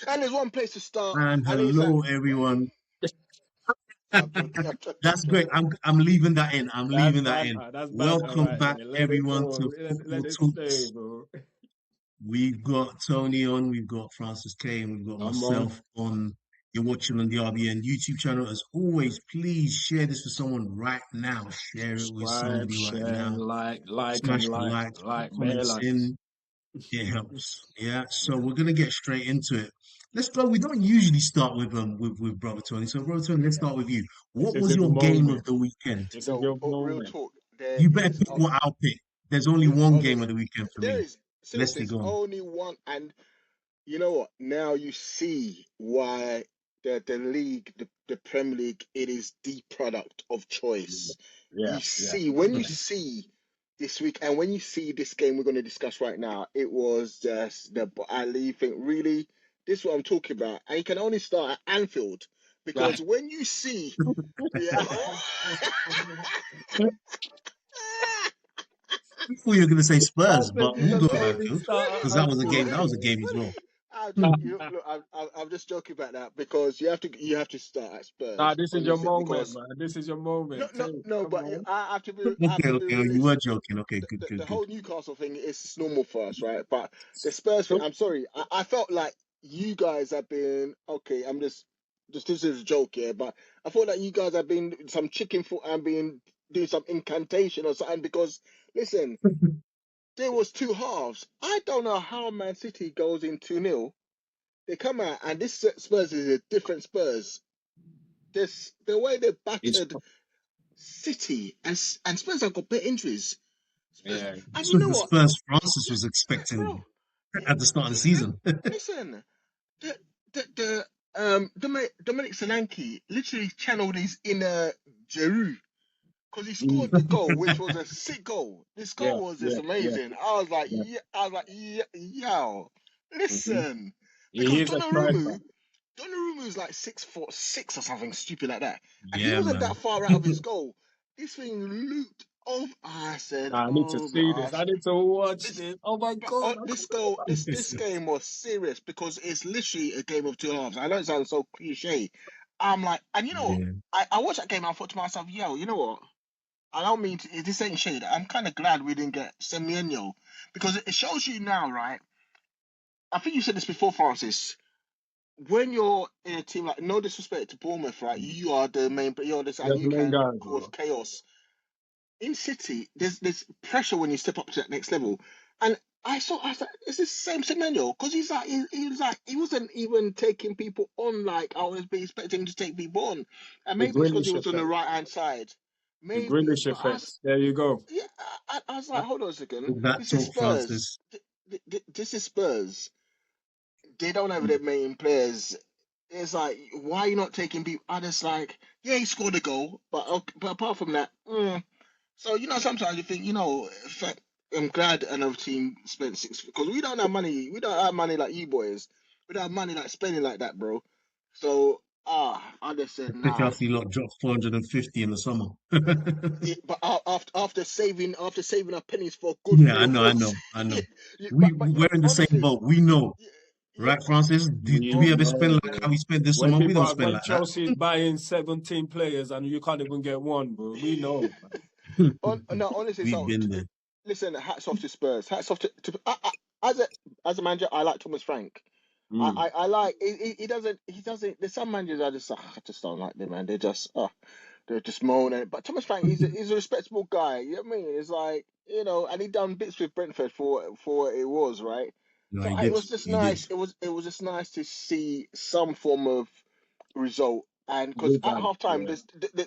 And there's one place to start, And and it's like, hello, everyone. I'm joking, I'm joking, That's great. I'm leaving that in. I'm That's leaving that in. banter. That's banter Welcome right back, there. Let it everyone, go. to Let Football it stay, Talks. bro. We've got Tony on, we've got Francis K, and we've got I'm on. myself on. You're watching on the RBN YouTube channel. As always, please share this with someone right now. Share it with Subscribe, somebody right share, now. like, and Smash the likes, put bare comments likes. in. It helps. Yeah. So we're gonna get straight into it. Let's go. We don't usually start with Brother Tony. So Brother Tony, let's start with you. What This was is the your game of moment. the weekend? This is no, your real moment. talk. There You better is, pick what I'll pick. There's only real, one oh, game of the weekend for there me. is, seriously, Leslie, there's go on. only one, and you know what? Now you see why the league, the Premier League, it is the product of choice. Yeah, You yeah, see, when you yeah. see this week, and when you see this game we're going to discuss right now, it was just the I think really this is what I'm talking about, and you can only start at Anfield because when you see, yeah. I thought you were going to say I Spurs, said but you we'll can go with only Anfield start because at that was a Anfield. game. That was a game as What? well. I'm joking. Look, I'm just joking about that because you have to start at Nah, Spurs. this is your Honestly, moment, because man. This is your no, moment. no, Take, no. come But on. I have Okay, to be okay. You were realistic. joking. Okay, good, The good, good. whole Newcastle thing is normal for us, right? But the Spurs thing, I'm sorry. I felt like you guys have been okay. I'm just this is a joke here, but I felt like you guys have been some chicken foot and been doing some incantation or something because listen, there was two halves. I don't know how Man City goes in 2-0. They come out and this Spurs is a different Spurs. This the way they It's battered City and Spurs have got bit injuries. Spurs, yeah. and This you was know the what? Spurs Francis Yeah, was expecting bro. Yeah, at the start of the yeah, season. listen, Dominic Solanke literally channeled his inner Giroud because he Mm. scored the goal, which was a sick goal. This Yeah, goal was just yeah, yeah, amazing. I was like, yeah. yeah, yo, Mm-hmm. listen, He because is a striker. Donnarumma is like 6'6" or something stupid like that, and he Yeah, wasn't that man. far out of his goal. This thing looped off. I said, Nah, I need to oh see my, this. I need to watch this this. Oh my but god, I this can't goal, remember. this game was serious because it's literally a game of two halves. I know it sounds so cliche. I'm like, and you know what? Yeah. I watched that game and I thought to myself, yo, you know what? I don't mean to, this ain't shade. I'm kind of glad we didn't get Semenyo because it shows you now, right? I think you said this before, Francis. When you're in a team like, no disrespect to Bournemouth, right? You are the main, but you're this, and That's you the main can guy, cause bro. chaos in City, there's pressure when you step up to that next level. And I was like, is this the same Semenyo? Because he's like, he was like, he wasn't even taking people on like I was expecting him to take people on. And The maybe it's because he Grealish was on the effect. right hand side. The Maybe, Grealish but effect. There you go. yeah, I was like, hold on a second. With that This is talk, Spurs. Francis. This is Spurs. They don't have their main players. It's like, why are you not taking people? I just like, yeah, he scored a goal, but but apart from that, so sometimes you think, in fact, I'm glad another team spent six because we don't have money. We don't have money like you boys. We don't have money like spending like that, bro. So I just said The nah. Chelsea lot dropped 450 in the summer. But after saving our pennies for a good Yeah, I meal, know, I know, I know. but We're in the same honestly, boat. We know, yeah, yeah, right, Francis? Do We we oh, ever spend know, like bro. how we spent this When summer? We don't people, spend when like that. Chelsea is buying 17 players and you can't even get one, bro. We know. no, honestly. We've So been there. listen, hats off to Spurs. Hats off to as a manager, I like Thomas Frank. Mm. I like he doesn't. There's some managers I just don't like them, man. They're just moaning. But Thomas Frank, he's a respectable guy. You know what I mean? It's like and he done bits with Brentford for what it was, right? No, So he it did. was just He did. nice. It was just nice to see some form of result. And because at Revamp, half time, yeah.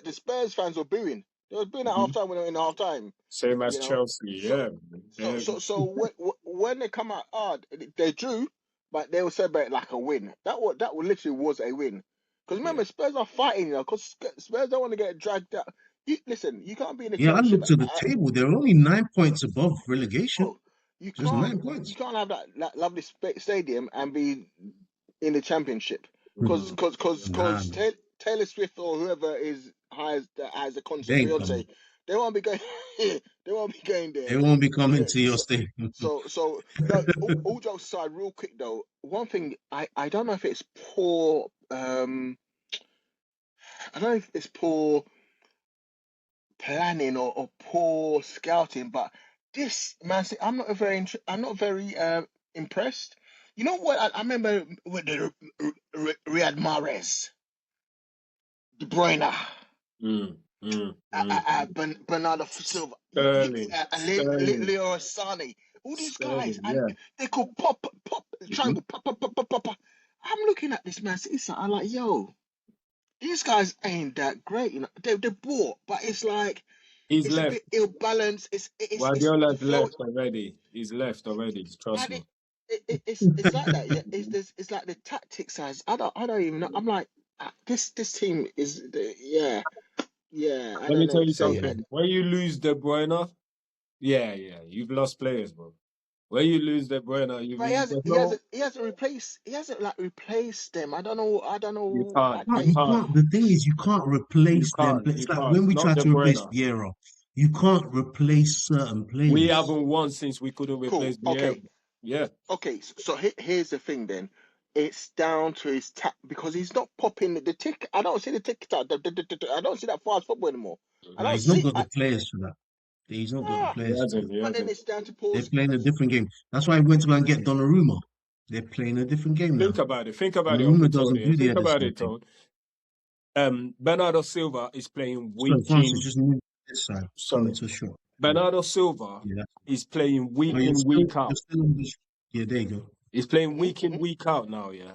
the Spurs fans were booing. They were booing at half Mhm. time when they were in half time. Same as You know, Chelsea, so yeah. so Yeah. so so when they come out, they drew, but they will celebrate it like a win. That literally was a win. Because Yeah. remember, Spurs are fighting, Because Spurs don't want to get dragged out. Listen, you can't be in the Yeah, I championship, looked at the table. They're only 9 points above relegation. bro. You Just can't nine you points. can't have that lovely stadium and be in the championship. Because Mm. cause, cause, Nah, cause man. Taylor Swift or whoever is has the concert, They ain't Beyonce, coming. They won't be going. They won't be going They there. won't be coming Yeah. to your stadium. So no. All jokes aside, real quick though, one thing I don't know if it's poor. I don't know if it's poor planning or poor scouting, but this man, I'm not very impressed. You know what? I remember with the Riyad Mahrez, De Bruyne, Mm, mm, mm. Bernardo Silva, Sterling, Sterling, Leo Sane, all these guys, Sterling. and Yeah. they could pop, Hmm. triangle, pop. I'm looking at this man City side, I'm like, yo, these guys ain't that great, you know. They're bought, but it's like He's it's a left. bit ill balanced. It's the Guardiola's flow. left already. He's left already. Trust And me. it's like that. Yeah, it's like the tactics size. I don't even know. I'm like this team is yeah. I Let don't me know tell what to you say. something. When you lose De Bruyne, yeah, you've lost players, bro. When you lose De Bruyne, But there's no, he hasn't like replaced them. I don't you know can't, like No, you you can't, can't. The thing is, you can't you replace them. can't, It's you like can't. when we Not try De to replace Bruyne. Vieira, you can't replace certain We players. haven't won since we couldn't cool. replace Vieira. Okay, Yeah. So here's the thing then. It's down to his tap because he's not popping the tick. I don't see the tick tock. I don't see that fast football anymore. I No, don't he's not see. got the players for that. He's not got the Ah, He players for that. hasn't, he but then hasn't. it's down to They're pause. playing a different game. That's why I went to go and get Donnarumma. They're playing a different game now. Think about it. Think about it, Uncle Donnarumma doesn't Tony. do And the think about Edison it, thing. Tone. Bernardo Silva is playing Sorry, week Francis, in. just move this side. Coming Sorry. to a shot. Yeah, Bernardo Silva yeah. is playing Oh, week in, week you're out. still on this. Yeah, there you go. He's playing Hmm week in, week out now, yeah.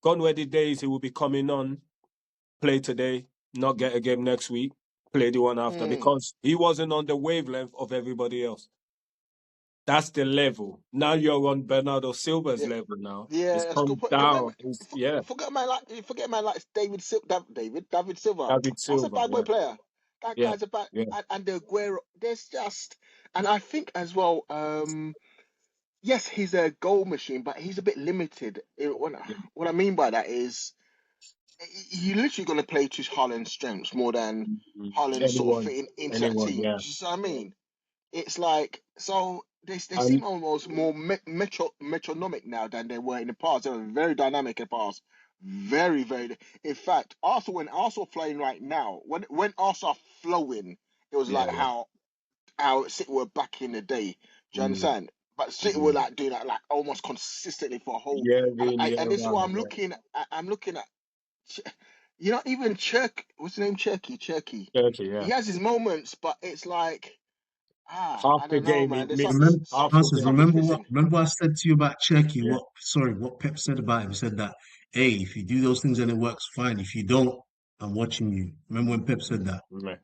Gone were the days he will be coming on, play today, not get a game next week, play the one after, hmm because he wasn't on the wavelength of everybody else. That's the level. Now you're on Bernardo Silva's Yeah, level now. yeah, It's that's a good come point. down. It's, yeah, Forget man like David Silva. David That's a Silva, bad boy yeah. player. That Yeah, guy's a bad yeah. and the Aguero. There's just and I think as well. Yes, he's a goal machine, but he's a bit limited. Yeah. What I mean by that is you're literally going to play to Haaland's strengths more than Mhm. Haaland sort of Anyone, fitting into that anyone, team. yeah. Do you see what I mean? It's like so they seem And almost more metronomic now than they were in the past. They were very dynamic in the past. Very. In fact, Arsenal when Arsenal flowing right now, when Arsenal are flowing, it was yeah, like how City were back in the day. Do you mm, understand? But City were mm. like doing that like almost consistently for a whole. Year in, year And this is what round, I'm yeah. looking at. I'm looking at. You know, even Chirk. What's the name? Cherky. Turkey, He yeah. has his moments, but it's like Half I the don't know, game man. he There's Remember, misses. Half the Francis, game. something's remember what missing. remember what I said to you about Cherky? Yeah, What Pep said about him? He said that, hey, if you do those things and it works, fine. If you don't, I'm watching you. Remember when Pep said that?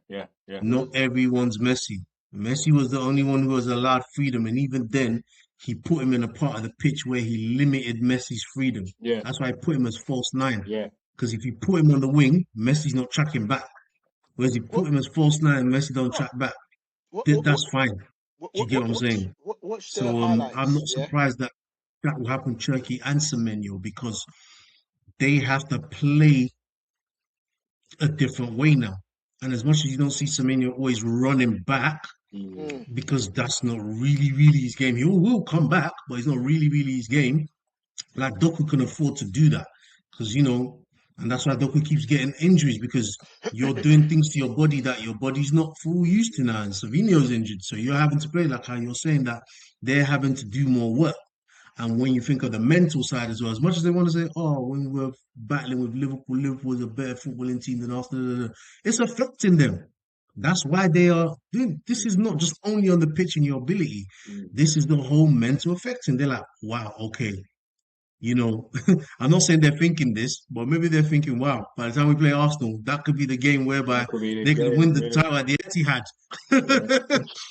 yeah. Mm, Not everyone's Messi. Messi was the only one who was allowed freedom, and even then, he put him in a part of the pitch where he limited Messi's freedom. Yeah, That's why I put him as false nine. yeah. Because if you put him on the wing, Messi's not tracking back. Whereas if you what put him as false nine, Messi don't what track back. what what what That's fine. Do you get what I'm saying? watch the So I'm highlights? not Yeah. surprised that that will happen Turkey and Semenyo because they have to play a different way now. And as much as you don't see Semenyo always running back, Mm. Mm, because that's not really his game. He will come back, but it's not really his game. Like Doku can afford to do that because and that's why Doku keeps getting injuries because you're doing things to your body that your body's not full used to now. And Savinio's injured, so you're having to play like how you're saying that they're having to do more work. And when you think of the mental side as well, as much as they want to say, oh, when we're battling with Liverpool, Liverpool's a better footballing team than after, it's affecting them. That's why they are doing this. Is not just only on the pitch and your ability. Mm. This is the whole mental effect. And they're like, wow, okay, you know, I'm not saying they're thinking this, but maybe they're thinking, wow, by the time we play Arsenal, that could be the game That whereby could be the they could game, win the really. title at the Etihad. Yeah.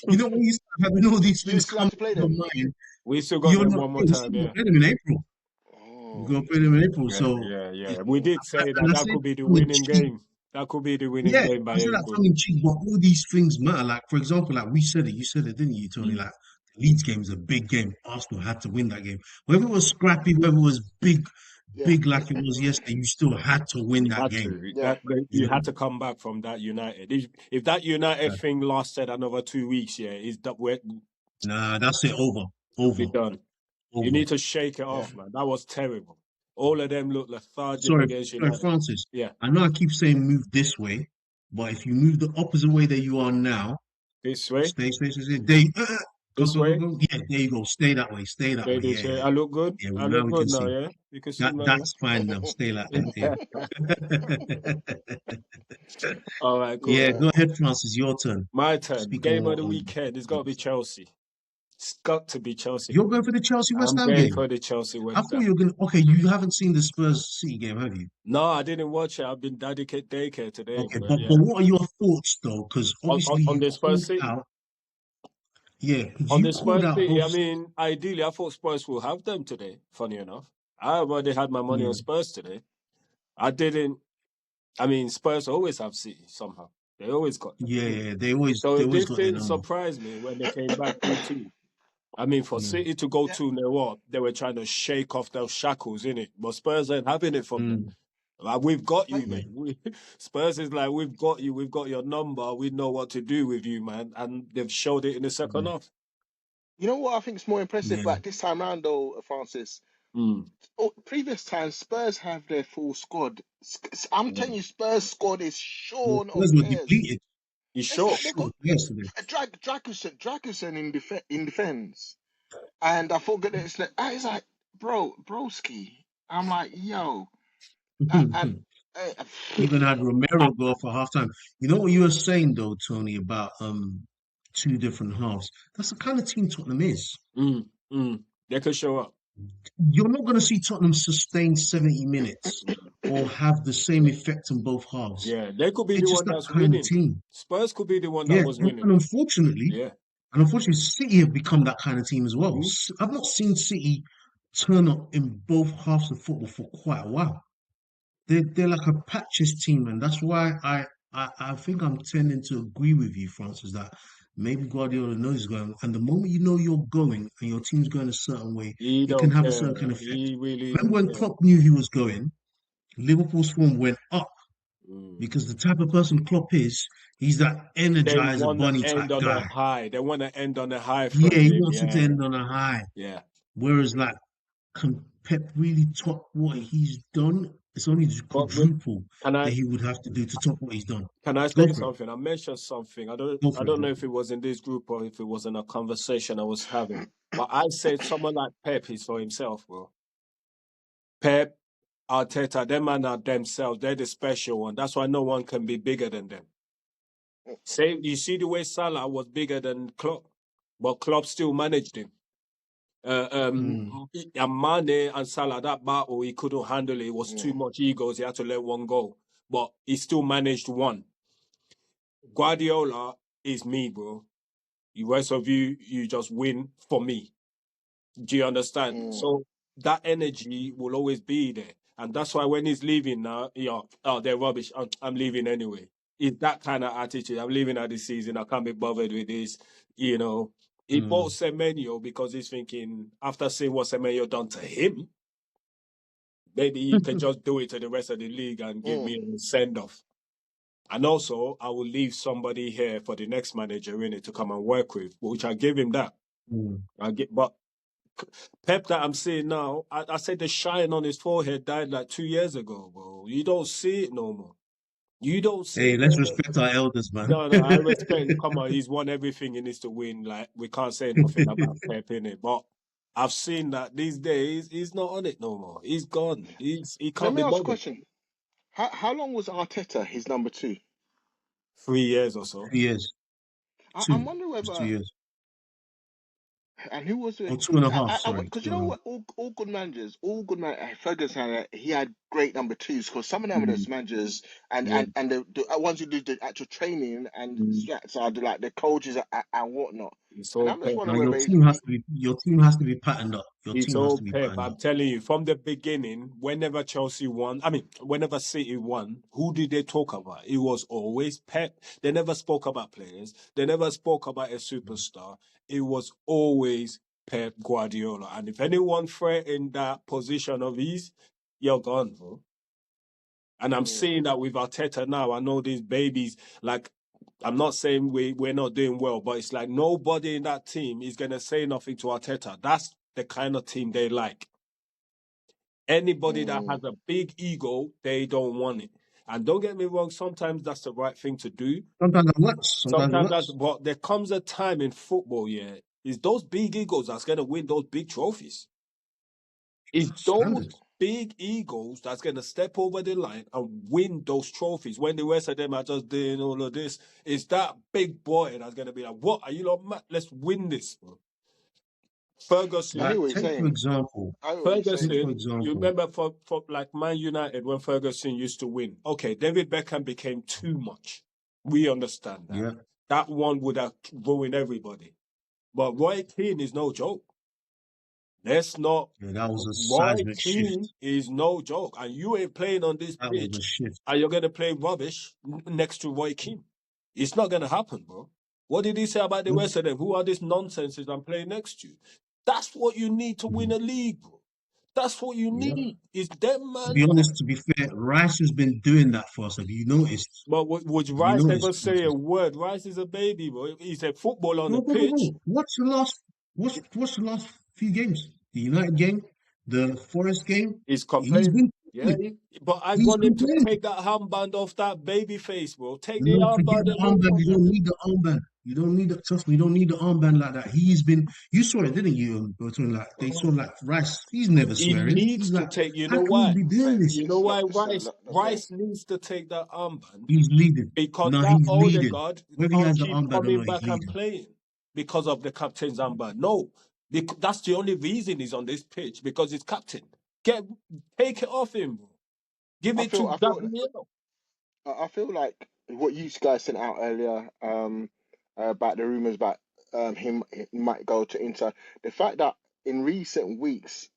When you start having all these you things still have come to play to your them. mind, We still got you're them not, one more yeah, we time, still got to yeah. play them in April. We've Oh, got to play them in April. Yeah, So, yeah, it's, yeah. We did say that and I that say could be the tongue in winning cheek. game. That could be the winning Yeah, game by I say that April. tongue in cheek, but all these things matter. Like, for example, like we said it, you said it, didn't you, Tony? Mm. Like, the Leeds game is a big game. Arsenal had to win that game. Whether it was scrappy, whether it was big, Yeah, big like it was yesterday, you still had to win You that had game. to. yeah. You You had to come back from that United. If that United know? thing lasted another 2 weeks, yeah, is that where Nah, that's it. Over, it'll be over, done. You over. need to shake it Yeah. off, man. That was terrible. All of them look lethargic Sorry, against sorry, United. Francis. Yeah, I know I keep saying move this way, but if you move the opposite way that you are now, this way, stay. They, this way, go. Yeah, there you go. Stay that way. Stay that play way. this Yeah, way. yeah. I look good. Yeah, well, I now look we can good now. see. Yeah, you can see That my. that's fine now. Stay like that. Yeah. All right, cool. Yeah, Yeah. go ahead, Francis. Your turn. My turn. Speaking Game of more the weekend. It's got to be Chelsea. It's got to be Chelsea. you're going for the Chelsea West I'm Ham going game. for the Chelsea I West thought Ham. you were gonna. Okay, you haven't seen the Spurs City game, have you? No, I didn't watch it. I've been dedicated daycare today, Okay, but but yeah. what are your thoughts though? Because obviously On you the Spurs called City. out. Yeah, On you the called Spurs out City, both. I mean, ideally, I thought Spurs will have them today. Funny enough, I already had my money on Mm, Spurs today. I didn't. I mean, Spurs always have City somehow. They always got them. yeah, yeah, they So always this got their didn't number. surprise me when they came back 2-2. I mean, for Mm, City to go Yeah. 2-0 up, they were trying to shake off those shackles, in it. But Spurs ain't having it from them. mm, Like, we've got But you, yeah, mate. Spurs is like, we've got you. We've got your number. We know what to do with you, man. And they've showed it in the second mm, half. you know what I think is more impressive yeah. about this time round, though, Francis? Mm. Oh, previous times, Spurs have their full squad. I'm telling you, Spurs' squad is The shorn of Spurs were players. depleted You It's sure? like they short got yesterday. Dragusin in defense, and I forget that it's like, broski. I'm like, yo, and uh, Even had Romero go for halftime. You know what you were saying though, Tony, about two different halves. That's the kind of team Tottenham is. Mm. Mm. They could show up. You're not going to see Tottenham sustain 70 minutes or have the same effect in both halves. Yeah, they could be They're the just one that that's kind of winning. team. Spurs could be the one that Yeah, was and, winning. and unfortunately, Yeah. and unfortunately, City have become that kind of team as well. Mm. I've not seen City turn up in both halves of football for quite a while. They're like a patches team, and that's why I think I'm tending to agree with you, Francis, that maybe Guardiola knows he's going, and the moment you know you're going and your team's going a certain way, He it can don't have a care, certain man. effect. He really Remember don't when care. Klopp knew he was going, Liverpool's form went up Mm. because the type of person Klopp is, he's that They energizer want to bunny type end on a guy. high. They want to end on a high Yeah, from he him. wants it to Yeah. end on a high. Yeah. Whereas, like, can Pep really top what he's done? It's only But with, quadruple can that I he would have to do to top what he's done. can I Go say for it. something? I mentioned something. Go I for it. don't Go know for if it it. was in this group or if it was in a conversation I was having. But I said someone like Pep is for himself, bro. Pep, Arteta, them man are themselves. They're the special one. That's why no one can be bigger than them. Say you see the way Salah was bigger than Klopp, but Klopp still managed him. Mm, And Mane and Salah, that battle, he couldn't handle it. It was too mm, much egos. He had to let one go. But he still managed one. Guardiola is me, bro. The rest of you, you just win for me. Do you understand? mm. So that energy will always be there. And that's why when he's leaving now, oh, they're rubbish. I'm leaving anyway. It's that kind of attitude. I'm leaving at this season. I can't be bothered with this. You know, he bought mm, Semenyo because he's thinking, after seeing what Semenyo done to him, maybe he can just do it to the rest of the league and give Mm. me a send off. And also, I will leave somebody here for the next manager in it to come and work with, which I give him that. mm, But Pep that I'm seeing now, I said the shine on his forehead died like 2 years ago, bro. You don't see it no more. You don't see Hey, it let's no more. respect our elders, man. No, I respect. Come on, he's won everything he needs to win. Like we can't say nothing about Pep in it, but I've seen that these days he's not on it no more. He's gone. He Let can't me be ask a bothered. question. How long was Arteta his number two? 3 years or so. 2 years. I'm Two. wondering It's whether 2 years. and who was Or it? two and a half, sorry. Because Two you and know a half. what, all good man. Ferguson had he had great number twos because some of them are Mm, those managers and Yeah. the ones who do the actual training and Mm. strats are like the coaches and whatnot. It's And all I'm just Pep. now wondering your whether team has to be your team has to be patterned up. Your It's team has all to be Pep. patterned I'm up. telling you, from the beginning, whenever Chelsea won, I mean, whenever City won, who did they talk about? It was always Pep. They never spoke about players. They never spoke about a superstar. It was always Pep Guardiola. And if anyone threatened that position of his, you're gone, bro. And I'm Mm, seeing that with Arteta now. I know these babies, like, I'm not saying we're not doing well, but it's like nobody in that team is going to say nothing to Arteta. That's the kind of team they like. Anybody that has mm. a big ego, they don't want it. And don't get me wrong, sometimes that's the right thing to do. Sometimes it works. Sometimes it Sometimes that's, works. but there comes a time in football, yeah, is those big egos that's going to win those big trophies. It's those Standard. big egos that's going to step over the line and win those trophies. When the rest of them are just doing all of this, it's that big boy that's going to be like, "What are you lot mad? Let's win this." Bro. I Ferguson, hear Like, what you're saying. I hear what you're saying. take for You example, remember for like Man United when Ferguson used to win? Okay, David Beckham became too much. We understand that. yeah, That one would have ruined everybody. But Roy Keane is no joke. Let's not. yeah, that was a Roy seismic Keane shift. is no joke, and you ain't playing on this That was pitch, a shift. and you're gonna play rubbish next to Roy Keane. It's not gonna happen, bro. What did he say about the Nope. rest of them? Who are these nonsenses I'm playing next to? That's what you need to win Mhm. a league, bro. That's what you Yeah. need. Is them To man. be honest, to be fair, Rice has been doing that for us. Have you noticed? But would Have you Rice ever noticed, say a Francis? word? Rice is a baby, bro. He's a football on the No, no, pitch. no. What's the last few games? The United game, the Forest game. He's He's complaining. been Yeah, complaining. but I He's want him to complaining. take that armband off that baby face, bro. Take the No, forget armband the and move armband. on. You don't need the armband. You don't need the trust me. You don't need the armband like that. He's been. You saw it, didn't you? Bertrand? Like they saw like Rice. He's never He swearing. needs He's to like, take. You how know can you why? be doing Mate, this? You know why look, Rice needs to take that armband He's leading. because No, that he's leading. Odegaard Whether he can't has the keep armband or coming not, he's back and leading. playing because of the captain's armband. No, that's the only reason he's on this pitch because he's captain. Get Take it off him, bro. Give I it feel, to I feel, Gabriel. I feel like what you guys sent out earlier, about the rumors about him he might go to Inter. The fact that in recent weeks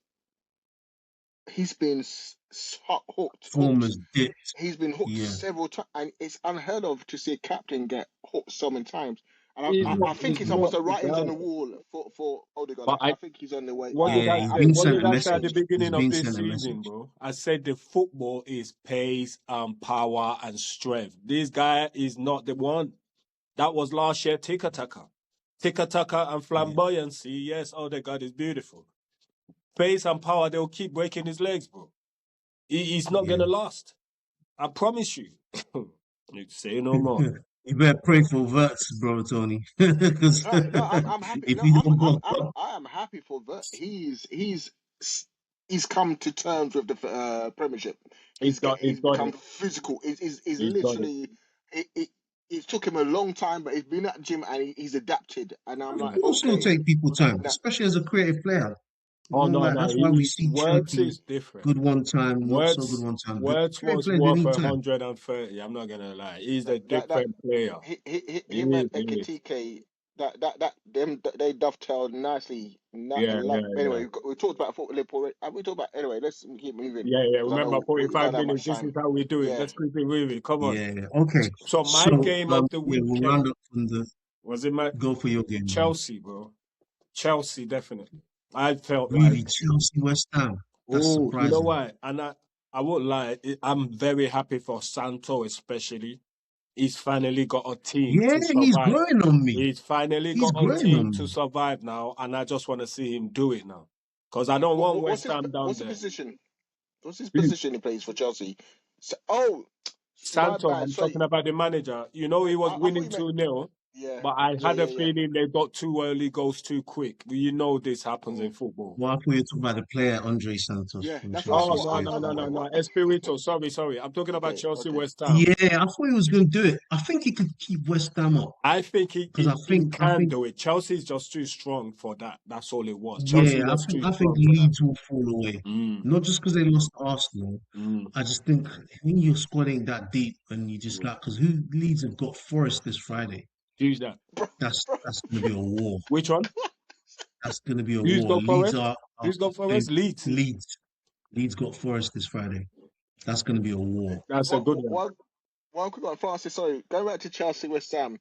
he's been Form hooked. has dipped. He's been hooked Yeah. several times, and it's unheard of to see a captain get hooked so many times. And Mm. I think He's it's almost not the the writings on guy. the wall for Odegaard. But I think he's on the way what out. did Yeah, I he's say? been What sent did a I say at the message. He's beginning of been this sent a season, message. bro? I said the football is pace and power and strength. This guy is not the one. That was last year, Tiki Taka. Tiki Taka and Yeah. flamboyancy. Yes, oh, the God is beautiful. Pace and power, they'll keep breaking his legs, bro. He's not going Yeah. to last. I promise you. You say no more. You better pray for Verts, bro, Tony. Because No, no, I'm happy. if No, he don't go, I am happy for that. He's come to terms with the Premiership. He's He's got become it. physical. He's He's got it. literally it took him a long time, but he's been at the gym and he's adapted. And I'm of like, course it'll okay, take people time, now, especially as a creative player. You Oh, know, no, like no. that's why we see Words Chirky is different. good one time, not so good Words one time. The Words creative was players they worth need time. 130. I'm not gonna lie. He's that a that that different player. He him and is, he is. Ekitike, they dovetailed nicely. Yeah, yeah, Anyway, yeah. we talked about Liverpool already. We talked about anyway. Let's keep moving Yeah, yeah. because I Remember, know we 45 don't have minutes. much This is time. how we do it. Yeah, Let's keep it moving. Come on. Yeah, yeah. Okay. So my So game of the yeah, we'll weekend round up from the was it my go for your game, bro. Chelsea, bro. Chelsea, definitely. I felt like, Really, Chelsea, West Ham. That's oh, you know surprising. why? And I won't lie. I'm very happy for Santo, especially. He's finally got a team Yeah, to he's survive. growing on me. He's finally He's got a growing team on to me. survive now, and I just want to see him do it now. Because I don't want West Ham down what's the there. position? What's his Who? position he plays for Chelsea? So, oh, my Santo, bad. I'm Sorry, talking about the manager. You know, he was I thought winning you meant 2-0, yeah, but I yeah, had a yeah, yeah. feeling they got two early goals too quick. You know, this happens in Mm. football. Well, I thought you were talking about the player Andre Santos Yeah, from that's what I Oh, Chelsea. thought. no, Yeah, no, no, no, no. What? Espirito, sorry. I'm talking about Okay, Chelsea okay. West Ham. yeah, I thought he was going to do it. I think he could keep West Ham up I think because he can do it. Chelsea's just too strong for that. That's all it was. Chelsea yeah, was too I think strong for that. Leeds will fall away. Mm, Not just because they lost Arsenal. mm, I just think when your squad ain't that deep and you just mm. like because who Leeds have got Forest this Friday. Who's that? Bro, bro. That's going to be a war. Which one? That's going to be a Who's war. got Forest? Who's got Playing Forest? Leeds. Leeds. Leeds got Forest this Friday. That's going to be a war. That's a good one. One quick one, Francis. Sorry, going back to Chelsea West Ham.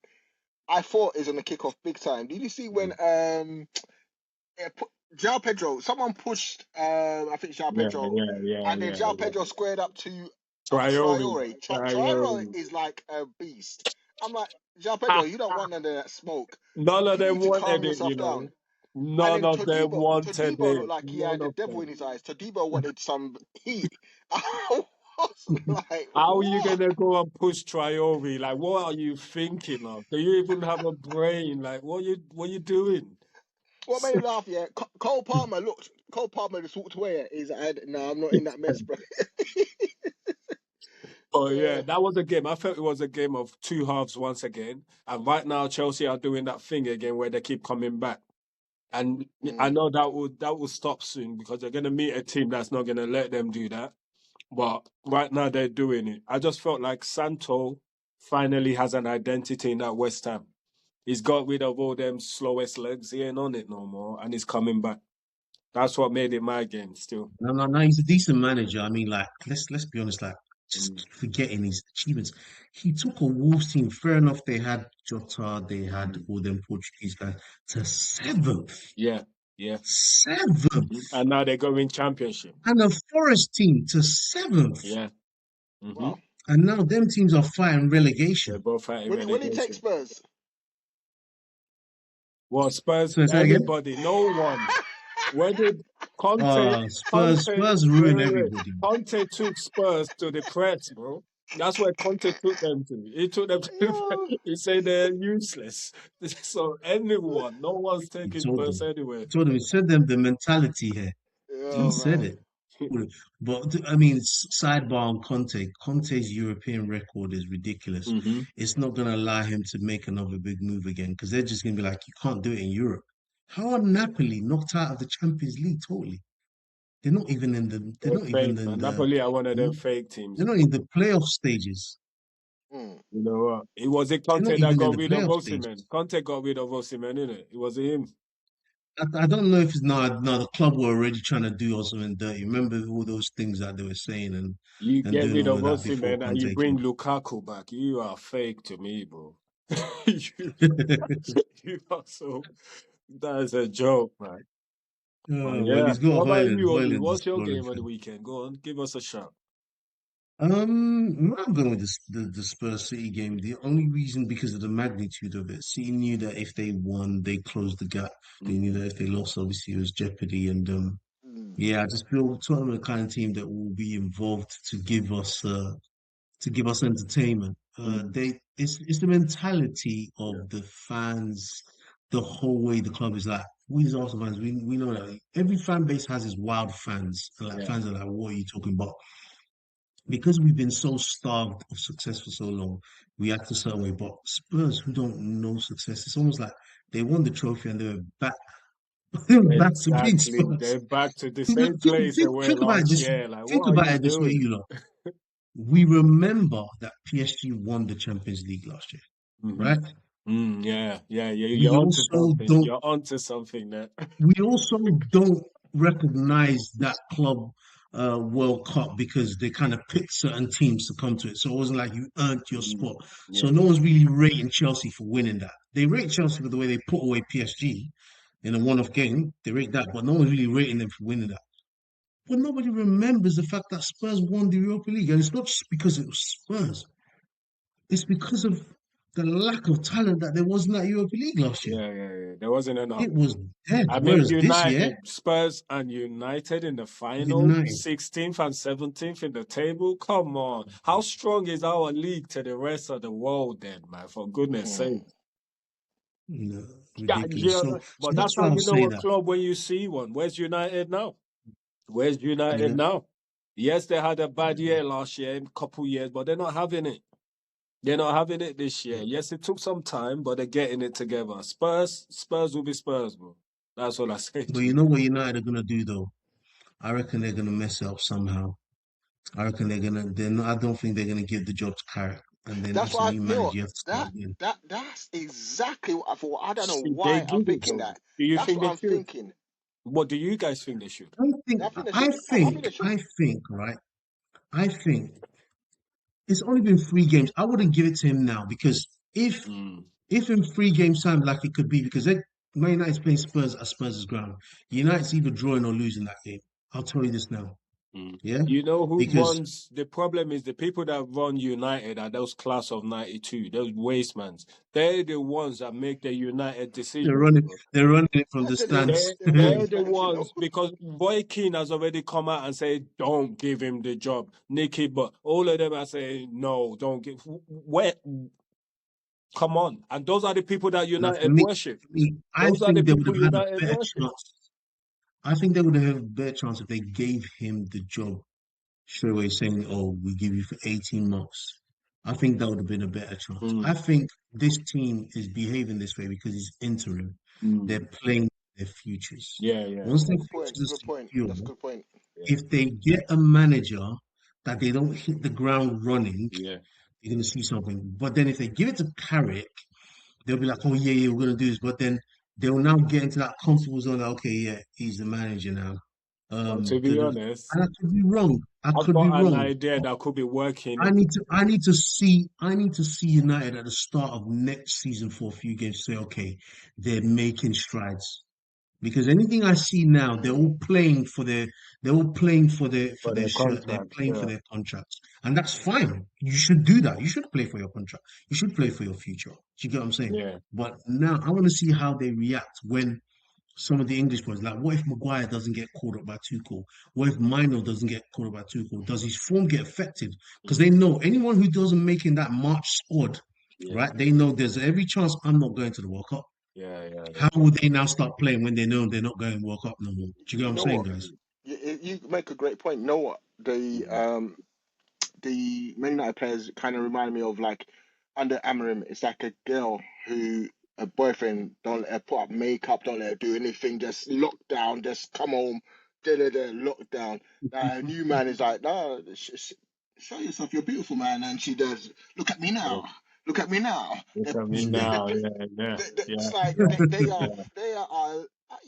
I thought it was on the kick off big time. Did you see when Mm. yeah, João Pedro. Someone pushed. I think João Yeah, Pedro, yeah, yeah, and then yeah, João yeah. Pedro squared up to Traore, Traore. Traore Traore. is like a beast. I'm like, João Pedro, Ha, you don't ha. want none of that smoke. None of You them need to calm wanted it, yourself you down. know. And None then of them wanted Todibo it. looked like he None had the of devil in them. his eyes. Todibo wanted some heat. I was like, How are you what? gonna go and push Traore? Like, what are you thinking of? Do you even have a brain? Like, what you doing? What made me laugh? Yeah, Cole Palmer looked. Cole Palmer just walked away. He's like, no, I'm not in that mess, bro. Oh yeah, Yeah. that was a game. I felt it was a game of two halves once again. And right now Chelsea are doing that thing again where they keep coming back. And I Mm. know that will stop soon because they're gonna meet a team that's not gonna let them do that. But right now they're doing it. I just felt like Santo finally has an identity in that West Ham. He's got rid of all them slowest legs. He ain't on it no more, and he's coming back. That's what made it my game still. No, no, no. He's a decent manager. I mean, like, let's be honest. Like, just Mm. forgetting his achievements. He took a Wolves team. Fair enough. They had Jota. They had Mm. all them Portuguese guys to seventh, Yeah, yeah. seventh, And now they're going championship. and a Forest team to seventh. Yeah. Hmm. Wow. And now them teams are fighting They're relegation. both fighting When he takes relegation. Spurs. Well, Spurs, So say that again. anybody, no one. Where did Conte, Spurs wait, ruin wait, wait. everybody. Conte took Spurs to the press, bro. That's where Conte took them to. He took them to the press. Yo. He said they're useless. So anyone, no one's He taking told Spurs them. anywhere. He told them. He said them the mentality here. He Oh said man. it. But I mean, sidebar on Conte. Conte's European record is ridiculous. Hmm. It's not going to allow him to make another big move again because they're just going to be like, you can't do it in Europe. How are Napoli knocked out of the Champions League totally? They're not even in the. They're They're not even fake, in man. the. Napoli are one of them fake They're teams, not bro. in the playoff stages. Mm. You know what? It was it They're Conte not that even in got the rid of playoff Osimhen. stages. Conte got rid of Osimhen, innit? It was him. I don't know if it's no, no. The club were already trying to do us something dirty. Remember all those things that they were saying You and get doing rid all of of that before Osimhen and you Conte bring came. Lukaku back. You are fake to me, bro. you, you are so. That is a joke, man. Oh Well, yeah. he's got What about Hoyland. you, Olu? Hoyland's a What's your scoring game on the thing. weekend? Go on, give us a shot. I'm going with the Spurs City game. The only reason because of the magnitude of it. City knew that if they won, they closed the gap. They knew Hmm. that if they lost, obviously it was jeopardy. And Mm. yeah, I just feel Tottenham are the kind of team that will be involved to give us entertainment. Hmm. It's the mentality Yeah, of the fans, the whole way the club is like. We as Arsenal fans, we know that every fan base has its wild fans, and like yeah. fans are like, "What are you talking about?" Because we've been so starved of success for so long, we act a certain way. But Spurs, who don't know success, it's almost like they won the trophy and they were back, they were back to being Exactly. Spurs. They're back to the You know, same place they were think about it last this, year. Like, think what are about you it this way, doing? you know. We remember that PSG won the Champions League last year, Hmm. right? Yeah, yeah, yeah. We You're onto also something. don't You're onto something there. we also don't recognize that club World Cup because they kind of picked certain teams to come to it. So it wasn't like you earned your Mm. spot. So Yeah. no one's really rating Chelsea for winning that. They rate Chelsea for the way they put away PSG in a one-off game. They rate that, but no one's really rating them for winning that. But nobody remembers the fact that Spurs won the Europa League, and it's not just because it was Spurs. It's because of the lack of talent that there was in that Europa League last year. Yeah, yeah, yeah. There wasn't enough. It was dead. I mean, Whereas this year, United, Spurs and United in the final, United. 16th and 17th in the table. Come on. How strong is our league to the rest of the world then, man? For goodness sake. Mm. No, Yeah, ridiculous. yeah, So but that's that's how why I'll you say know a that. club when you see one. Where's United now? Where's You United know, now? Yes, they had a bad year last year, a couple years, but they're not having it. They're not having it this year. Yes, it took some time, but they're getting it together. Spurs will be Spurs, bro. That's all I say but to you you. know what United are gonna do though? I reckon they're gonna mess it up somehow. I reckon they're gonna. They're not. I don't think they're gonna give the job to Carrick. And then That's it's a why new you know manager. You have to start that again. that's exactly what I thought. I don't know Should they why I'm give it to thinking them? that. Do you That's think what they I'm should? thinking. What do you guys think they should? I think. I think they I should. I think think. they should. I think. Right. I think it's only been 3 games. I wouldn't give it to him now because if Mm, if in 3 games time, like it could be, because Man United's playing Spurs at Spurs' ground. United's either drawing or losing that game. I'll tell you this now. Mm. Yeah, You know who because runs? The problem is the people that run United are those class of '92, those wastemans. They're the ones that make the United they're decisions. running, Bro. they're running it from I the said they're stands. They're, they're they're waste the man, you know. ones because Boy Keane has already come out and said, "Don't give him the job." Nicky, but all of them are saying, "No, don't give." Where? Come on, and those are the people that Now, United worship. for me, I Those are the think they would people have had a United better worship. chance. I think they would have a better chance if they gave him the job straight away, saying, "Oh, we give you for 18 months." I think that would have been a better chance. I Mm, think this team is behaving this way because it's interim. mm. They're playing their futures. Yeah, yeah, Once their Good point. futures are Good point. secure, That's a good point. yeah, if they get a manager that they don't hit the ground running, yeah. you're going to see something. But then if they give it to Carrick, they'll be like, "Oh yeah, yeah, we're going to do this." But then they'll now get into that comfortable zone. Like, okay, yeah, he's the manager now. But to be And honest, I could be wrong. I I've could be got an wrong. idea that could be working. I need to see United at the start of next season for a few games to say, okay, they're making strides. Because anything I see now, Mm. they're all playing for For their their shirt, they're contract. playing for Yeah. their contracts. And that's fine. You should do that. You should play for your contract. You should play for your future. Do you get what I'm saying? Yeah. But now I want to see how they react when some of the English boys, like what if Maguire doesn't get called up by Tuchel? What if Mino doesn't get called up by Tuchel? Does his form get affected? Because Mm, they know anyone who doesn't make in that March squad, yeah. right? They know there's every chance I'm not going to the World Cup. Yeah. Yeah. How would they now start playing when they know they're not going World Cup no more? Do you get what You I'm know saying, what? guys? You make a great point. You know what? Mm, The Man United players kind of remind me of like under Amarim. It's like a girl who a boyfriend don't let her put up makeup, don't let her do anything, just lock down, just come home, lock down. Now a new man is like, no, show yourself, you're beautiful, man, and she does. Look at me yeah. now. Look at me now. Look at me now. Yeah. Yeah. Yeah. It's like Yeah. they are.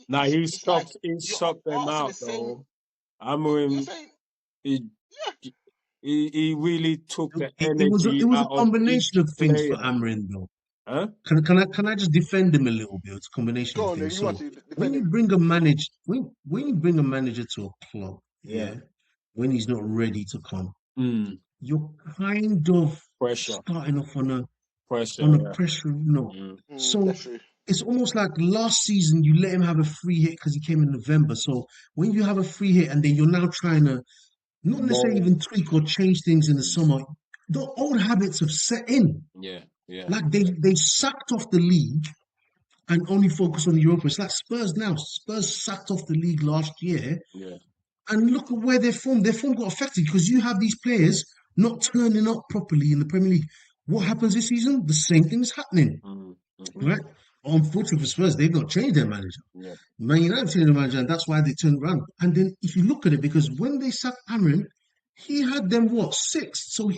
Now It's like he you're sucked them asking the out same. though. You're Amorim, saying, he, yeah. he really took the It energy was a out of combination each of things for player. Amarin, though. Huh? Can I just defend him a little bit? It's a combination of Go on, then. things. You want So to when defend you him? bring a manager when you bring a manager to a club, Yeah. yeah, when he's not ready to come, Mm. you're kind of Pressure. starting off Pressure. on a Yeah. pressure, Mm. That's So true. it's almost like last season you let him have a free hit because he came in November. So when you have a free hit and then you're now trying to not necessarily Mold. even tweak or change things in the Mm. summer, the old habits have set in. Yeah. Yeah. Like they sacked off the league and only focus on Europa. It's like Spurs now. Spurs sacked off the league last year, Yeah. and look at where their form. Their form got affected because you have these players not turning up properly in the Premier League. What happens this season? The same thing is happening, Mm. Mm-hmm. right? Unfortunately for Spurs, they've not changed their manager. Yeah. Man United changed their manager, and that's why they turned around. And then if you look at it, because when they sacked Amrin, he had them what sixth, so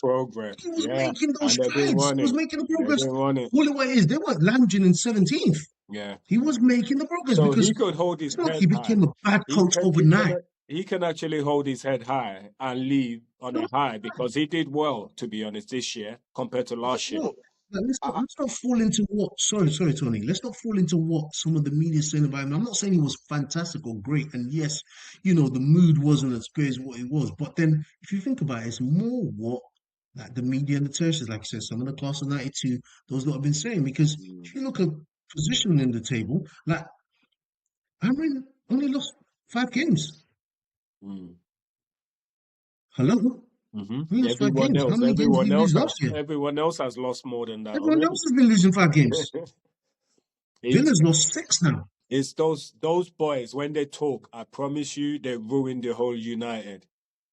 Progress. he was Yeah. making those And they've been strides. He was running. making the They've progress. been running. All it is, they weren't lounging in 17th. Yeah. He was making the progress So because he could hold his it's not like head he high. became a bad He coach can he overnight. can he can actually hold his head high and leave on a high because he did well, to be honest, this year compared to Yeah, last year. Look, like, I, let's not fall into what. Sorry, Tony. Let's not fall into what some of the media is saying about him. I'm not saying he was fantastic or great, and yes, the mood wasn't as great as what it was. But then, if you think about it, it's more what like the media and the tertiaries, like I said, some of the class of '92, those that have been saying. Because Mm, if you look at position in the table, like Amrin only lost 5 games. mm, Hello, he lost five Everyone games. How else, many games did he lose last year? everyone else has lost more than that Everyone already. else has been losing 5 games. it's Villa's lost six now. it's those boys when they talk, I promise you, they ruin the whole United.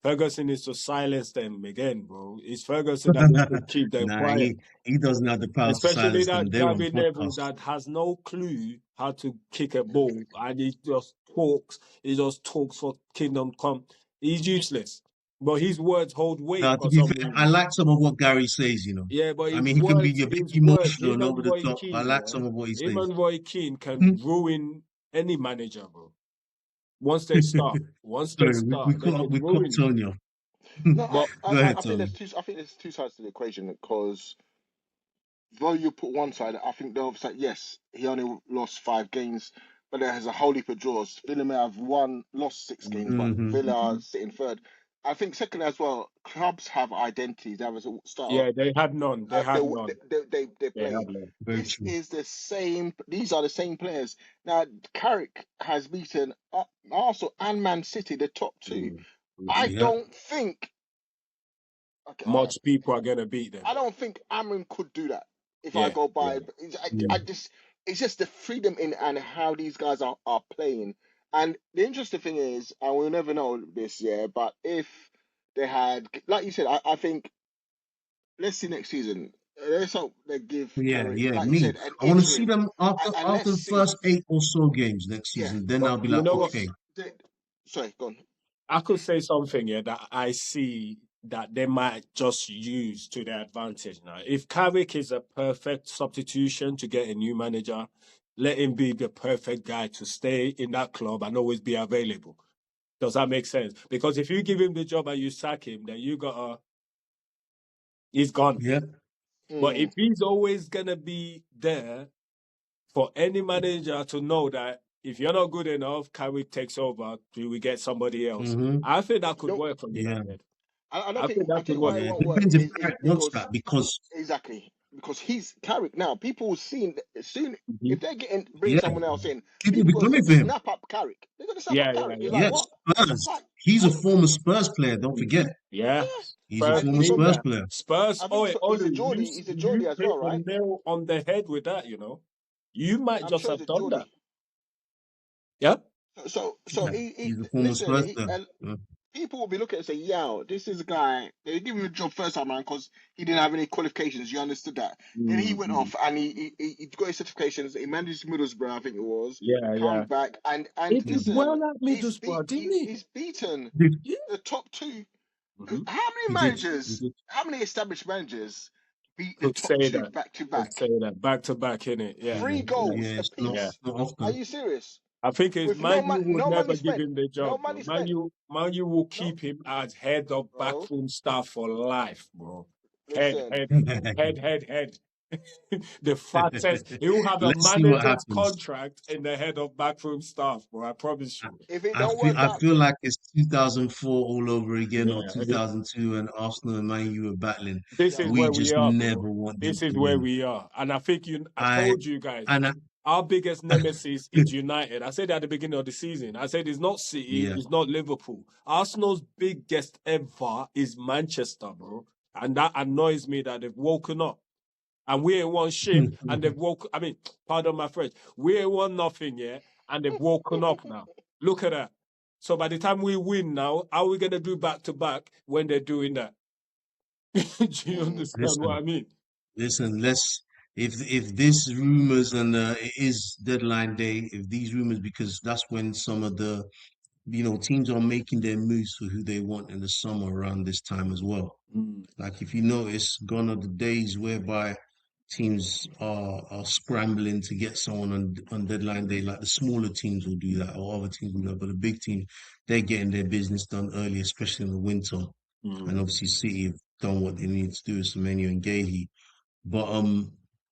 Ferguson needs to silence them again, bro. It's Ferguson that needs to keep them Nah, quiet. he doesn't have the power to Especially silence them. that They're on Gary Neville podcasts. that has no clue how to kick a ball and he just talks for Kingdom Come. He's useless. But his words hold weight Now, to for be some fair, I reason. like some of what Gary says. Yeah, but I mean, he can be a bit his words, emotional him and and over the Roy top. I Keane, like yeah. some of what he Him says. and Roy Keane can Hmm. ruin any manager, bro. Once they start, Sorry, they can we cut ruin you. Tony off. no, But Go ahead, I think Tony. there's two. I think there's two sides to the equation because though you put one side, I think the other side, yes, he only lost 5 games, but there has a whole heap of draws. Villa may have lost 6 games, but Hmm. Villa are sitting third. I think second as well, clubs have identities. They have a start Yeah, they had none. They had none. they They play. had none. Very This true. is the same. These are the same players. Now, Carrick has beaten Arsenal and Man City, the top two. Mm. I Mhm. Yeah. don't think. Okay, all right. Much people are gonna beat them. I don't think Amram could do that. If I Yeah, go yeah. by, Yeah. I just it's just the freedom in and how these guys are playing. And the interesting thing is, and we'll never know this year, but if they had, like you said, I think let's see next season. Let's hope they give Yeah, Carrick, yeah, like you me. said, an I want to see interim, them and after let's the first see. 8 or so games next Yeah, season. Then But I'll be you like, know what? because okay, sorry, go on. I could say something here that I see that they might just use to their advantage now. If Carrick is a perfect substitution to get a new manager, let him be the perfect guy to stay in that club and always be available. Does that make sense? Because if you give him the job and you sack him, then you got he's gone. yeah, But Mm, if he's always gonna be there for any manager to know that if you're not good enough, Carrick takes over, we get somebody else. hmm, I think that could no, work for yeah, United. I don't I think. think that I tell could you work. why it yeah. won't work Depends if is Carrick wants because that because, exactly because he's Carrick now. People will see soon if Mhm. they're getting bring yeah, someone else in. people will People be gonna coming for him. snap up Carrick. They're gonna snap Yeah, up yeah, Carrick. You're yeah, like Yeah, yeah. what? Spurs. Like He's a and former Spurs player. Don't Mhm. forget, Yeah. yeah, he's a Spurs and former you know Spurs player. player. Spurs. I think Oh, so. Olu, He's a you Geordie as hit well, the right? nail on the head with that. You might I'm just sure he's have a done that. Geordie. Yeah. So Yeah, he he's a former listen. Spurs player. Yeah. People will be looking and say, "Yeah, this is a guy." They give him a job first time around because he didn't have any qualifications. You understood that. Then he went Mm-hmm. off and he got his certifications. He managed Middlesbrough, I think it was. Yeah, Come yeah. back He and did listen, well at Middlesbrough, didn't he? he's beaten Did Yeah. the top two. Mm-hmm. How many he did? He managers? did. How many established managers beat the Could top say two that. back to Could say back? that. Back to back, innit? Yeah. Three Yeah. goals Yeah, Yeah. apiece. it's not Are often. you serious? I think it's With Man U would no money never give spent. him the No job, bro. money spent. Man U will No, keep him as head of bro. backroom staff for life, bro. Head, Listen. head, head. The fattest. He will have a Let's see what manager's happens. contract in the head of backroom staff, bro. I promise you. If it I don't feel work I out, feel like it's 2004 all over again, or Yeah. 2002, and Arsenal and Man U were battling. This is yo, We where we just are, bro. never want them This is to where win. we are. And I think I I told you guys, and I, our biggest nemesis is United. I said at the beginning of the season. I said it's not City, yeah. it's not Liverpool. Arsenal's biggest ever is Manchester, bro. And that annoys me that they've woken up. And we ain't won shit. And they've woken, I mean, pardon my French. We ain't won nothing yet. And they've woken up now. Look at that. So by the time we win now, how are we gonna do back to back when they're doing that? Do you mm, understand what Listen, I mean? listen. Let's if this rumors and it is deadline day, if these rumors because that's when some of the teams are making their moves for who they want in the summer around this time as well. Mm, Like if you notice, gone are the days whereby teams are scrambling to get someone on deadline day. Like the smaller teams will do that, or other teams will do that. But the big teams, they're getting their business done early, especially in the winter. And mm. obviously, City have done what they need to do with Semenyo and Gahey. But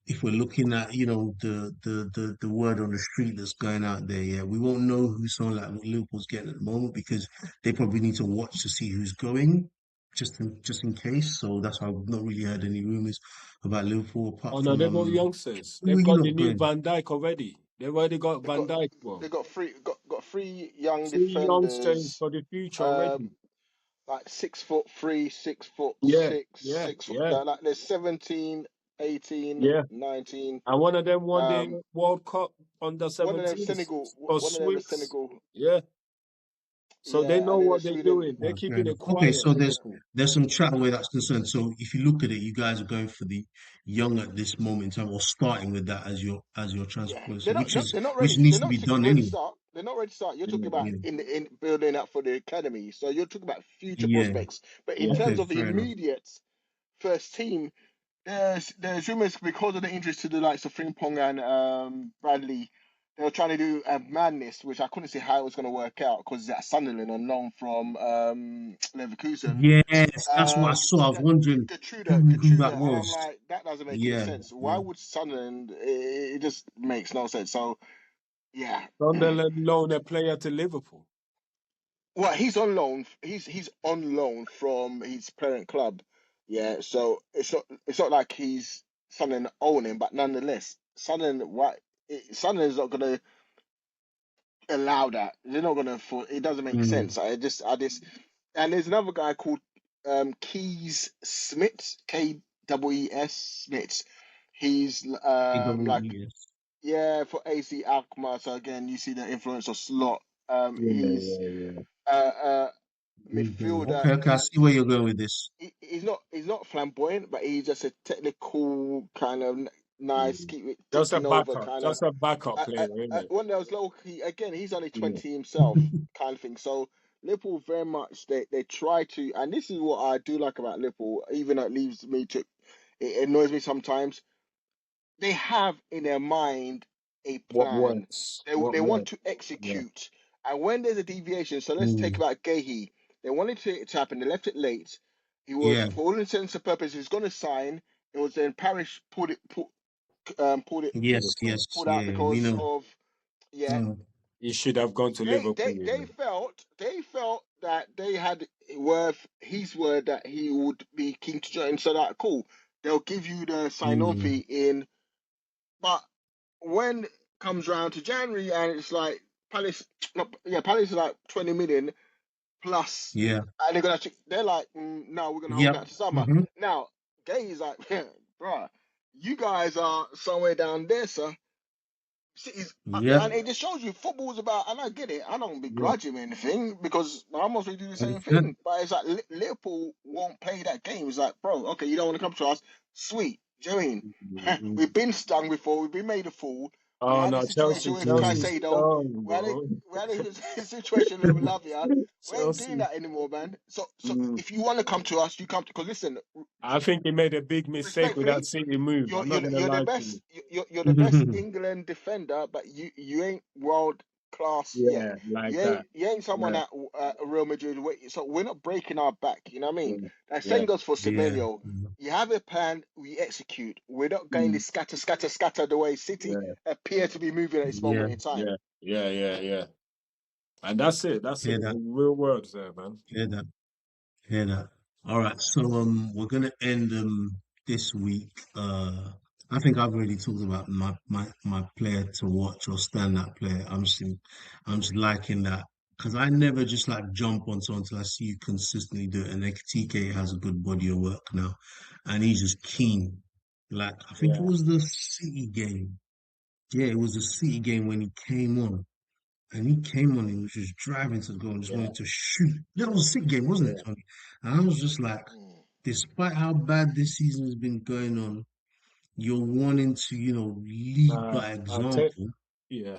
if we're looking at the word on the street that's going out there, yeah, we won't know who someone like Liverpool's getting at the moment because they probably need to watch to see who's going, just in case. So that's why I've not really heard any rumors about Liverpool apart Oh no, from they've got youngsters. who They've are you got the not new going? Van Dijk already. They've already got they Van got Dijk, bro. they got three young Three youngsters defenders, for the future um, already. like 6'3", 6'6", Yeah, yeah, 6 foot. yeah, Like there's 17, 18, yeah. 19. And one of them won the Um, World Cup under one of them 17s Senegal, for one of them is Swiss. Senegal. Yeah. So they Yeah, know and then what there's they're Sweden. doing. They're keeping Okay, it okay. quiet, So there's Liverpool. there's some chat where that's concerned. So if you look at it, you guys are going for the young at this moment in time, or starting with that as your transfer Yeah, policy, which is they're not which ready. needs They're to not be done ready to anyway. start. They're not ready to start. You're talking about Mm. Yeah, in building up for the academy. So you're talking about future yeah. prospects. But in Yeah. terms Okay, of the fair enough. immediate first team, there's rumors because of the injuries to the likes of Frimpong and Bradley. they were trying to do a madness, which I couldn't see how it was going to work out because that Sunderland on loan from Leverkusen. Yes, that's what I saw. I was wondering who that Gattuso, and I'm was. like, that doesn't make any Yeah, sense. Why yeah. would Sunderland? It just makes no sense. So yeah, Sunderland loan a player to Liverpool. well, he's on loan. He's on loan from his parent club. Yeah, so it's not like he's Sunderland own him, but nonetheless, Sunderland's not gonna allow that. They're not gonna. It doesn't make Mm. sense. And there's another guy called Keys Smith, Kwes Smith. He's like AWES. yeah for AC Alkmaar. So again, you see the influence of Slot. Yeah, He's yeah, yeah. uh midfielder. Okay, okay, I see where you're going with this. He's not flamboyant, but he's just a technical kind of nice, Mm. keep it Just a ticking over backup, kind of. just a backup player, isn't it? One of those low key again. He's only Yeah. 20 himself, kind of thing. So Liverpool very much they try to, and this is what I do like about Liverpool. Even though it annoys me sometimes. They have in their mind a What plan. works? They What want works? to Yeah. execute, and when there's a deviation, so let's take Mm. about Gahey. They wanted to happen. They left it late. He was, Yeah, for all intents and purposes, he was going to sign. It was then Parish yes, Liverpool. yes, pulled out yeah, we because know. of yeah. Mm. He should have gone to They Liverpool, they you they know. felt that they had worth his word that he would be keen to join. So that cool, they'll give you the sign on Mm. fee in, but when comes round to January and it's like Palace, no, yeah, Palace is like 20 million plus, Yeah, and they're like, no, we're gonna hold yep. that to summer. Hmm. Now, Gay is like, bruh, you guys are somewhere down there, sir. And Yep. it just shows you football is about, and I get it. I don't Yeah. begrudge him anything because I mostly do the same Understand? thing. But it's like Liverpool won't play that game. It's like, bro, okay, you don't want to come to us. Sweet. Do you know what I mean? Mm. We've been stung before. We've been made a fool. We Oh had the no, situation Chelsea, with Mm. Chelsea's Caicedo. done, We had a, bro. we had a situation with Lavia. We ain't doing Chelsea. that anymore, man. So Mm. if you want to come to us, you come to. Because listen, I think he made a big mistake with that respectfully, City move. I'm not gonna you're the lie to best you. you're the best England defender, but you ain't world class yet. Yeah, like that. You ain't someone Yeah, at Real Madrid. So we're not breaking our back. You know what I mean? yeah, That yeah. same goes for Yeah. Semenyo. You have a plan, we execute. We're not going to Mm. scatter the way City Yeah, appear to be moving at this Yeah. moment in time. yeah, yeah, yeah, yeah. And that's it. That's it. Hear that. Real words there, man. Hear that. Hear that. All right. So we're gonna end this week. I think I've already talked about my player to watch or stand that player. I'm just liking that because I never just like jump on someone until I see you consistently do it. And like TK has a good body of work now, and he's just keen. Like I think it Yeah, was the City game. Yeah, it was the City game when he came on. And he came on, he was just driving to the goal and just yeah, wanted to shoot. That was a sick game, wasn't it, yeah. Tony? And I was just like, Mm. despite how bad this season has been going on, you're wanting to, lead by I take. example Yeah,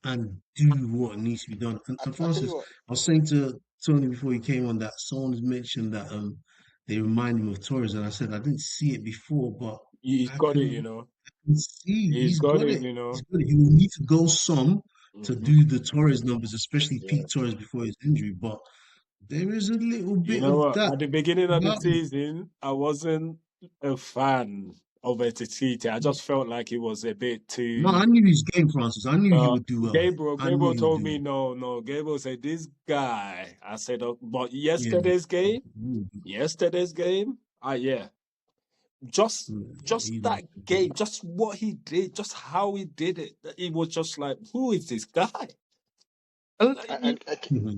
and do what needs to be done. And I tell you Francis, what. I was saying to Tony before he came on that someone has mentioned that they remind him of Torres, and I said I didn't see it before, but he's I got it. can You know, see he's he's got got it. it. You He's know. got it. He will need to go some to Hmm. do the Torres numbers, especially Yeah. Pete Torres before his injury. But there is a little You bit know of what? that At the beginning of the about him. season, I wasn't a fan of Etitite. I just felt like it was a bit No, too. I knew his game, Francis. I knew he Uh, would do well. I knew Gabriel he would told do me well. no, no. Gabriel said this guy. I said, but Yeah. yesterday's game, yeah, just He would that do game, just what he did, just how he did it. It was just like, who is this guy? And I, well.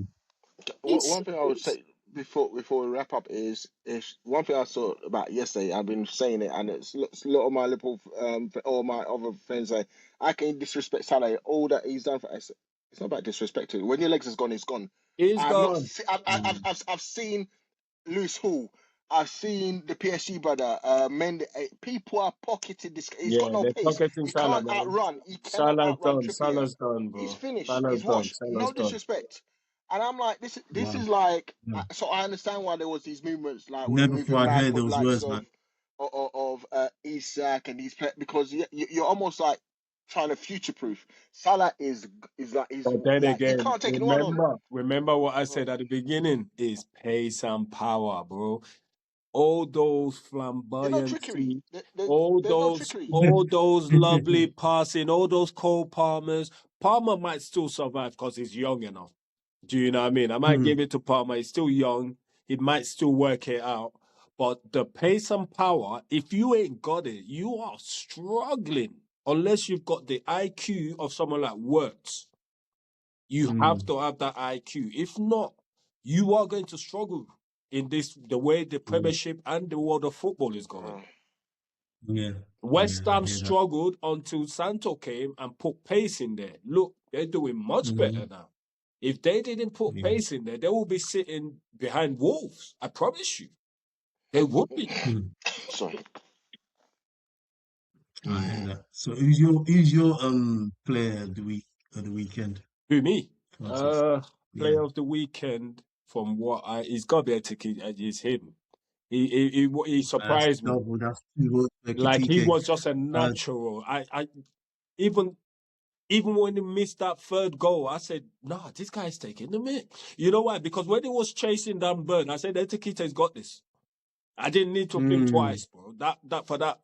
it's, one thing I would say before we wrap up is one thing I saw about yesterday. I've been saying it, and it's a lot of my Liverpool or my other friends say I can disrespect Salah. All that he's done for us, it's not about disrespecting. When your legs is gone, it's gone. he's I've not. gone. I've seen Lewis Hall. I've seen the PSG brother. People are pocketing this. He's got Yeah, no they're pace. talking He Salah, can't man. outrun. He cannot Salah's outrun done. Trippier. Salah's done, He's bro. finished. Salah's He's done. washed. Salah's No done. disrespect. And I'm like, this Wow. is like, No. so I understand why there was these movements, like we were Never moving thought I'd mad hear for the those likes words, of man. Isak and these because you're almost like trying to future proof. Salah is But then like he again, can't take anyone on. remember what I Bro. said at the beginning is pace and power, bro. All those There's no trickery. flamboyancy, There, there's no trickery. all those lovely passing, all those Cole Palmers. Palmer might still survive because he's young enough. Do you know what I mean? I might give it to Palmer. He's still young. He might still work it out. But the pace and power, if you ain't got it, you are struggling unless you've got the IQ of someone like Wirtz. You have to have that IQ. If not, you are going to struggle in the way the Premiership and the world of football is going. Yeah, West I Ham hear that. struggled until Santo came and put pace in there. Look, they're doing much better now. If they didn't put Yeah. pace in there, they will be sitting behind Wolves. I promise you, they would be. Sorry. I hear that. So who's your player of the weekend? Who me? Francis? Yeah. Player of the weekend. From what he's got to be a ticket. It's him. He That's surprised me. double. That's two votes for Like he Kitike. was just a natural. I even when he missed that third goal, I said, "Nah, this guy's taking the mick." You know why? Because when he was chasing Dan Burn, I said, "Etikita's got this." I didn't need to think twice, bro. That for that.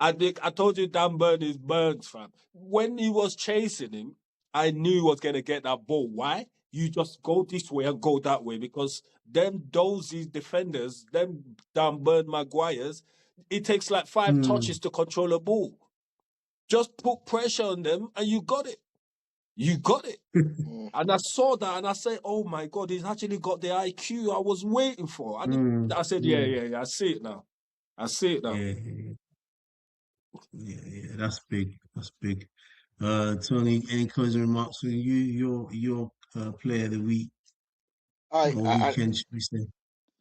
I told you Dan Burn is Burns, fam. When he was chasing him, I knew he was gonna get that ball. Why? You just go this way and go that way because them dozy defenders, them Dan Burn Maguires, it takes like 5 touches to control a ball. Just put pressure on them and you got it. You got it. And I saw that and I said, oh my God, he's actually got the IQ I was waiting for. I said, yeah, I see it now. I see it now. Yeah. That's big. That's big. Tony, any closing remarks from you? Your player of the week or I weekend, should we say?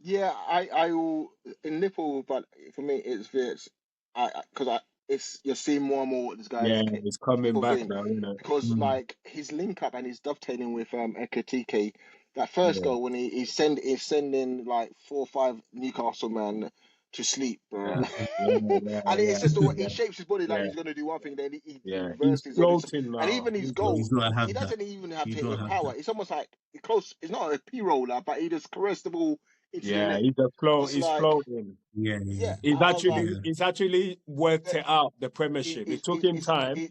Yeah, I will in Liverpool, but for me it's this. Because it's you're seeing more and more what this guy Yeah, is it's coming capable of back doing. now, isn't it? Because Mm, like his link up and his dovetailing with Ekatike, that first Yeah, goal when he's sending like 4 or 5 Newcastle men to sleep, bro. yeah, And it's just the way he yeah, shapes his body like yeah, he's gonna do one thing, then he yeah. He's reverses on it. floating And now. even his but goal, he's got to he have that. doesn't even have He's to hit got with to have power. that. It's almost like close. It's not a P roller, but he just caressed the ball into the Yeah, net. he's a flow. It's He's like, floating. yeah, Yeah. He's I was like, actually worked yeah, it out. The Premiership. It took him time,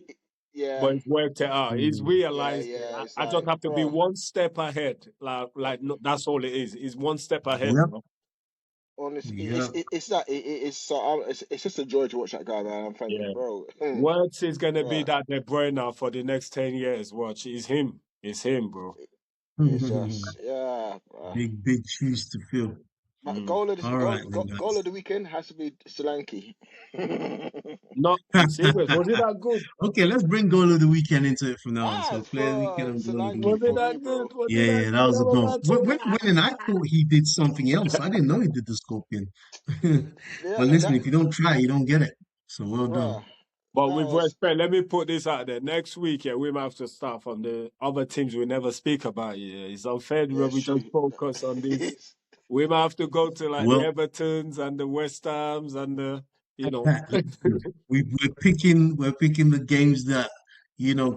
yeah, but he's worked it out. He's Mm, realized it. yeah. It's I just like, have to be bro, one step ahead. Like no, that's all it is. He's one step ahead yep. now. honestly, Yep. it's just a joy to watch that guy, man. I'm thinking, Yeah. bro, Words is gonna be bro, that De Bruyne for the next 10 years. Watch, it's him. It's him, bro. it's just, yeah, bro. Big shoes to fill. But Mm. All right, then, goal guys. of the weekend has to be Solanke. Not serious. Was it that good? Okay, let's bring goal of the weekend into it from now on. So As player of the for weekend and goal of the Solanke Was it for weekend. me, that bro. good? Was it Yeah, that that good? was a I'm goal. about to When I thought he did something else. I didn't know he did the scorpion. But Yeah, listen, that, if you don't try, you don't get it. So well bro, done. But that with was respect, let me put this out there. Next week, yeah, we might have to start from the other teams we never speak about. Yeah, it's unfair yeah, when it's we just true. focus on this. It's, We might have to go to like the Well, Evertons and the West Hams and the. listen, we're picking the games that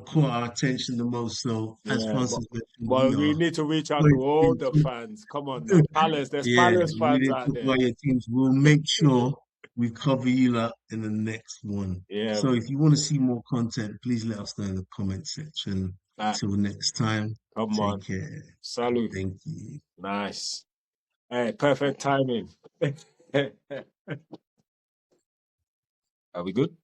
caught our attention the most. So as Yeah, Francis mentioned, we but we are need to reach out to going all the into fans. Come on now, Palace. There's yeah, Palace we fans didn't out talk there. about your teams. We'll make sure we cover you up in the next one. Yeah, So if you want to see more content, please let us know in the comment section. ah, Till next time, come take on. care. Salute. Thank you. Nice. Hey, perfect timing. Are we good?